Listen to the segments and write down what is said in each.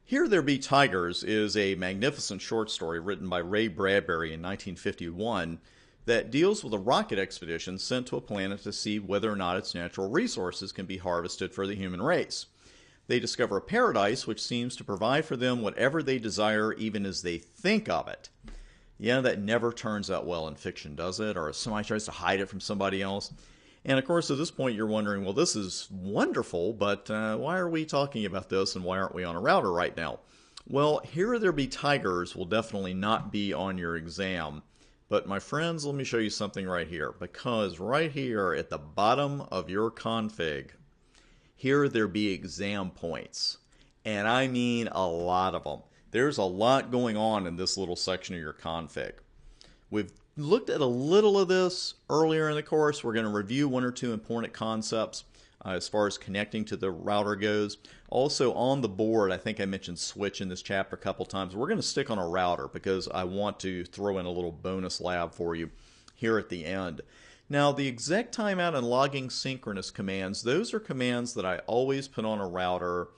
Here There Be Tigers is a magnificent short story written by Ray Bradbury in 1951 that deals with a rocket expedition sent to a planet to see whether or not its natural resources can be harvested for the human race. They discover a paradise which seems to provide for them whatever they desire, even as they think of it. Yeah, that never turns out well in fiction, does it? Or if somebody tries to hide it from somebody else. And of course, at this point, you're wondering, well, this is wonderful, but why are we talking about this and why aren't we on a router right now? Well, Here There Be Tigers will definitely not be on your exam. But my friends, let me show you something right here, because right here at the bottom of your config, here there be exam points. And I mean a lot of them. There's a lot going on in this little section of your config. We've looked at a little of this earlier in the course. We're going to review one or two important concepts as far as connecting to the router goes. Also on the board, I think I mentioned switch in this chapter a couple times. We're going to stick on a router because I want to throw in a little bonus lab for you here at the end. Now, the exec timeout and logging synchronous commands, those are commands that I always put on a router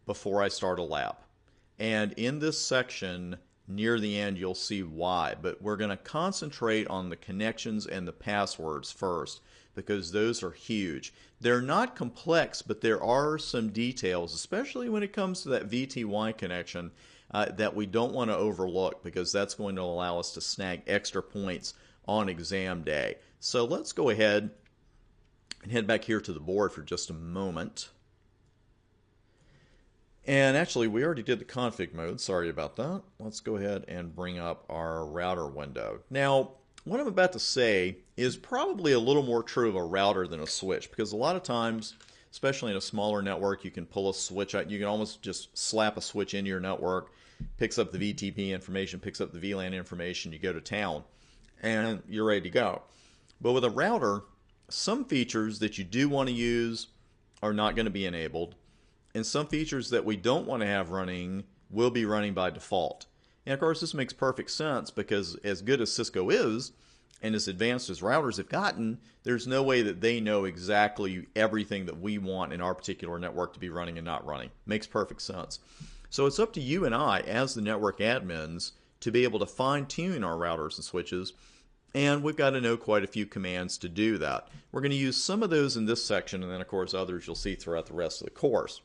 before I start a lab. And in this section, near the end, you'll see why. But we're going to concentrate on the connections and the passwords first, because those are huge. They're not complex, but there are some details, especially when it comes to that VTY connection, that we don't want to overlook, because that's going to allow us to snag extra points on exam day. So let's go ahead and head back here to the board for just a moment. And actually, we already did the config mode. Sorry about that. Let's go ahead and bring up our router window. Now, what I'm about to say is probably a little more true of a router than a switch, because a lot of times, especially in a smaller network, you can pull a switch out. You can almost just slap a switch into your network, picks up the VTP information, picks up the VLAN information, you go to town, and you're ready to go. But with a router, some features that you do want to use are not going to be enabled, and some features that we don't want to have running will be running by default. And of course, this makes perfect sense because as good as Cisco is, and as advanced as routers have gotten, there's no way that they know exactly everything that we want in our particular network to be running and not running. Makes perfect sense. So it's up to you and I, as the network admins, to be able to fine-tune our routers and switches, and we've got to know quite a few commands to do that. We're going to use some of those in this section, and then of course others you'll see throughout the rest of the course.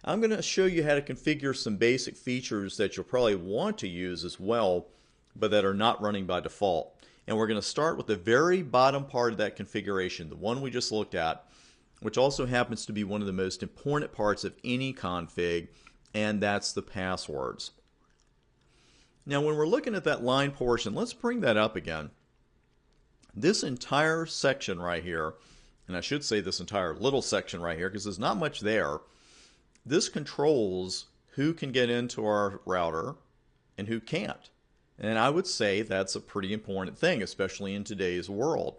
I'm going to show you how to configure some basic features that you'll probably want to use as well, but that are not running by default. And we're going to start with the very bottom part of that configuration, the one we just looked at, which also happens to be one of the most important parts of any config, and that's the passwords. Now, when we're looking at that line portion, let's bring that up again. This entire section right here, and I should say this entire little section right here, because there's not much there, this controls who can get into our router and who can't. And I would say that's a pretty important thing, especially in today's world.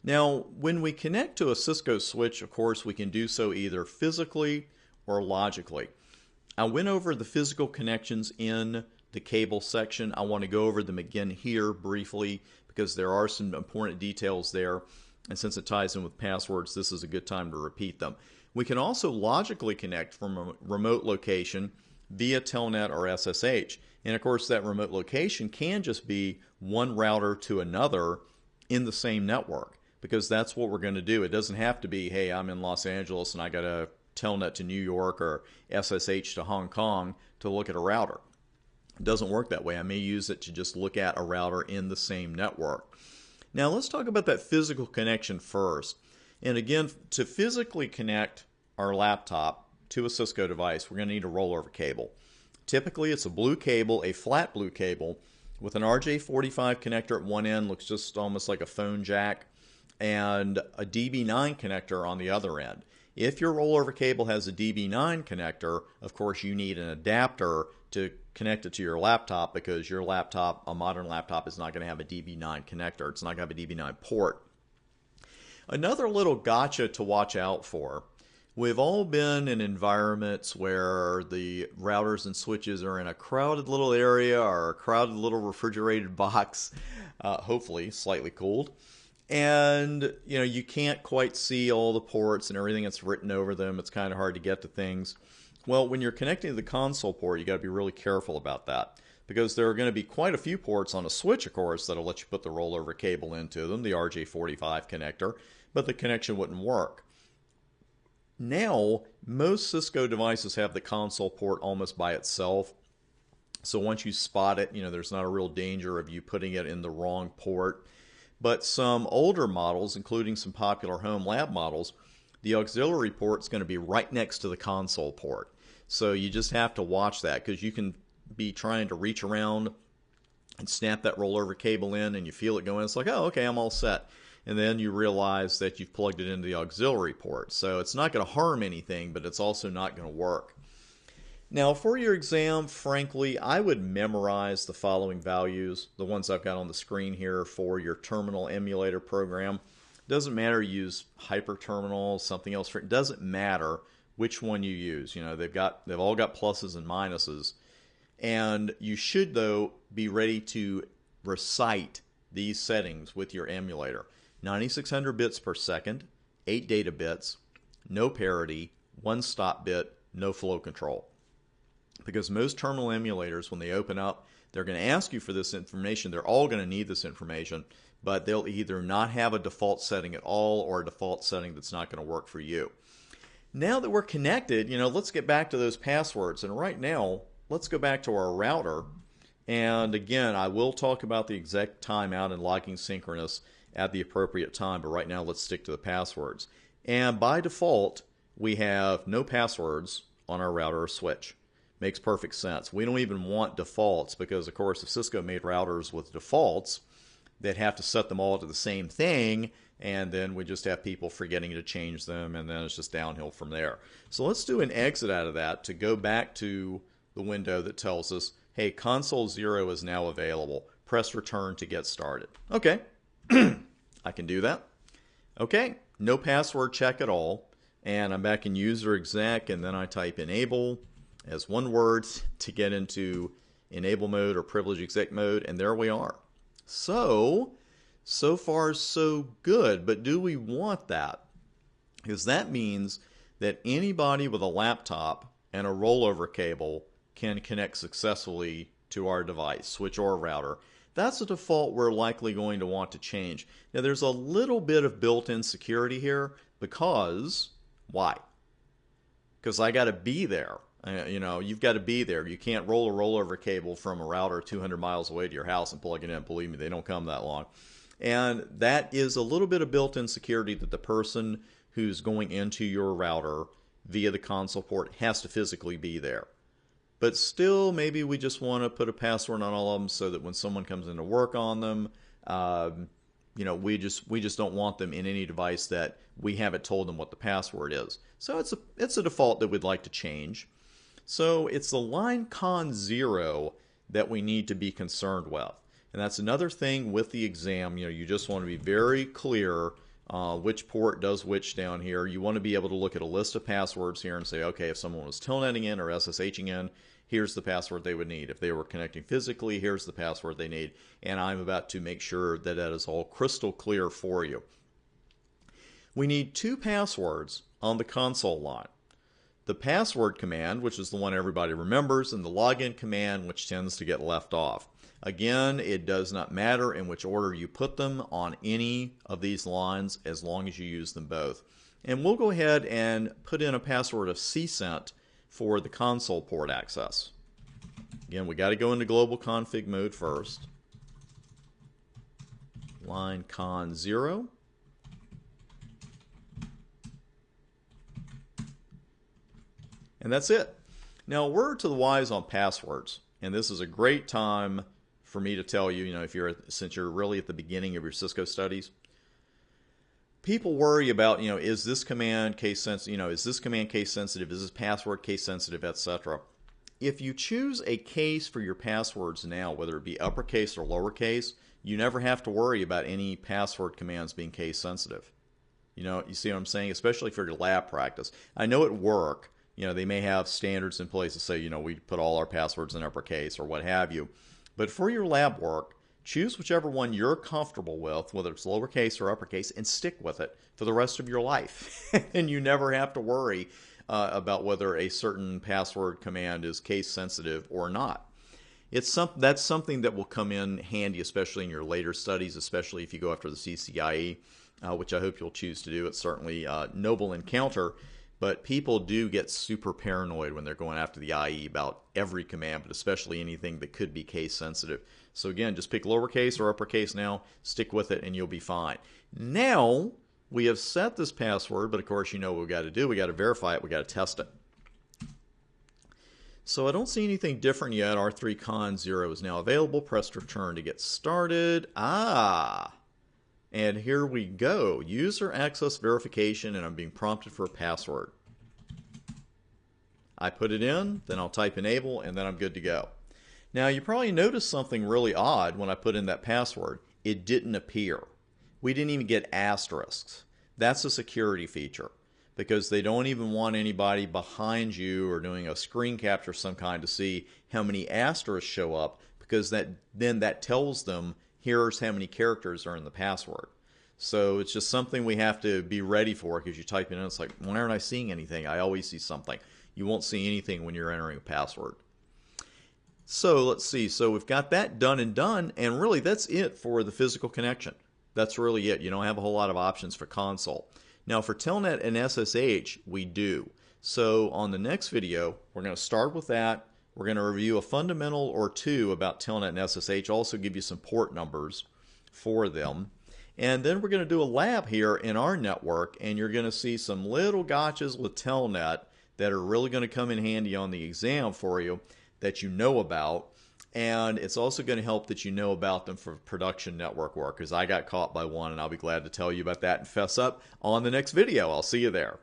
Now, when we connect to a Cisco switch, of course, we can do so either physically or logically. I went over the physical connections in the cable section. I want to go over them again here briefly because there are some important details there. And since it ties in with passwords, this is a good time to repeat them. We can also logically connect from a remote location via Telnet or SSH. And of course, that remote location can just be one router to another in the same network, because that's what we're going to do. It doesn't have to be, hey, I'm in Los Angeles and I got a Telnet to New York or SSH to Hong Kong to look at a router. It doesn't work that way. I may use it to just look at a router in the same network. Now let's talk about that physical connection first. And again, to physically connect our laptop to a Cisco device, we're going to need a rollover cable. Typically, it's a blue cable, a flat blue cable, with an RJ45 connector at one end, looks just almost like a phone jack, and a DB9 connector on the other end. If your rollover cable has a DB9 connector, of course you need an adapter to connect it to your laptop, because your laptop, a modern laptop, is not going to have a DB9 connector. It's not going to have a DB9 port. Another little gotcha to watch out for. We've all been in environments where the routers and switches are in a crowded little area or a crowded little refrigerated box, hopefully slightly cooled. And you can't quite see all the ports and everything that's written over them. It's kind of hard to get to things. Well, when you're connecting to the console port, you got to be really careful about that because there are going to be quite a few ports on a switch, of course, that'll let you put the rollover cable into them, the RJ45 connector, but the connection wouldn't work. Now, most Cisco devices have the console port almost by itself. So once you spot it, there's not a real danger of you putting it in the wrong port. But some older models, including some popular home lab models, the auxiliary port is going to be right next to the console port. So you just have to watch that because you can be trying to reach around and snap that rollover cable in and you feel it going. It's like, oh, okay, I'm all set. And then you realize that you've plugged it into the auxiliary port. So it's not going to harm anything, but it's also not going to work. Now, for your exam, frankly, I would memorize the following values, the ones I've got on the screen here for your terminal emulator program. Doesn't matter, use hyperterminal, something else. It doesn't matter which one you use. They've all got pluses and minuses. And you should, though, be ready to recite these settings with your emulator. 9600 bits per second, 8 data bits, no parity, 1 stop bit, no flow control. Because most terminal emulators, when they open up, they're going to ask you for this information. They're all going to need this information, but they'll either not have a default setting at all or a default setting that's not going to work for you. Now that we're connected, let's get back to those passwords. And right now, let's go back to our router. And again, I will talk about the exact timeout and logging synchronous at the appropriate time, but right now let's stick to the passwords. And by default, we have no passwords on our router or switch. Makes perfect sense. We don't even want defaults because, of course, if Cisco made routers with defaults, they'd have to set them all to the same thing, and then we just have people forgetting to change them, and then it's just downhill from there. So let's do an exit out of that to go back to the window that tells us, hey, console 0 is now available. Press return to get started. Okay, I can do that. Okay, no password check at all, and I'm back in user exec, and then I type enable as one word to get into enable mode or privilege exec mode, and there we are. So far so good, but do we want that? Because that means that anybody with a laptop and a rollover cable can connect successfully to our device, switch or router. That's a default we're likely going to want to change. Now there's a little bit of built-in security here because, why? Because I got to be there. You've got to be there. You can't roll a rollover cable from a router 200 miles away to your house and plug it in. Believe me, they don't come that long. And that is a little bit of built-in security that the person who's going into your router via the console port has to physically be there. But still, maybe we just want to put a password on all of them so that when someone comes in to work on them, we just don't want them in any device that we haven't told them what the password is. So it's a default that we'd like to change. So it's the line con 0 that we need to be concerned with. And that's another thing with the exam. You just want to be very clear which port does which down here. You want to be able to look at a list of passwords here and say, okay, if someone was telnetting in or SSHing in, here's the password they would need. If they were connecting physically, here's the password they need. And I'm about to make sure that that is all crystal clear for you. We need 2 passwords on the console line. The password command, which is the one everybody remembers, and the login command, which tends to get left off. Again, it does not matter in which order you put them on any of these lines as long as you use them both. And we'll go ahead and put in a password of CSENT for the console port access. Again, we got to go into global config mode first. Line con 0. And that's it. Now, a word to the wise on passwords. And this is a great time for me to tell you, since you're really at the beginning of your Cisco studies, people worry about, is this command case sensitive, is this command case sensitive, is this password case sensitive, etc. If you choose a case for your passwords now, whether it be uppercase or lowercase, you never have to worry about any password commands being case sensitive. You see what I'm saying? Especially for your lab practice. I know at work, they may have standards in place to say, we put all our passwords in uppercase or what have you. But for your lab work, choose whichever one you're comfortable with, whether it's lowercase or uppercase, and stick with it for the rest of your life. And you never have to worry about whether a certain password command is case sensitive or not. That's something that will come in handy, especially in your later studies, especially if you go after the CCIE, which I hope you'll choose to do. It's certainly a noble encounter, but people do get super paranoid when they're going after the IE about every command, but especially anything that could be case sensitive. So again, just pick lowercase or uppercase now, stick with it, and you'll be fine. Now, we have set this password, but of course you know what we've got to do. We've got to verify it. We've got to test it. So I don't see anything different yet. R3con0 is now available. Press return to get started. And here we go. User access verification, and I'm being prompted for a password. I put it in, then I'll type enable, and then I'm good to go. Now you probably noticed something really odd when I put in that password. It didn't appear. We didn't even get asterisks. That's a security feature, because they don't even want anybody behind you or doing a screen capture of some kind to see how many asterisks show up, because then that tells them here's how many characters are in the password. So it's just something we have to be ready for, because you type it in, it's like, why aren't I seeing anything? I always see something. You won't see anything when you're entering a password. So let's see. So we've got that done, and really that's it for the physical connection. That's really it. You don't have a whole lot of options for console. Now for Telnet and SSH, we do. So on the next video, we're going to start with that. We're going to review a fundamental or two about Telnet and SSH, also give you some port numbers for them. And then we're going to do a lab here in our network, and you're going to see some little gotchas with Telnet that are really going to come in handy on the exam for you that you know about. And it's also going to help that you know about them for production network work, because I got caught by one, and I'll be glad to tell you about that and fess up on the next video. I'll see you there.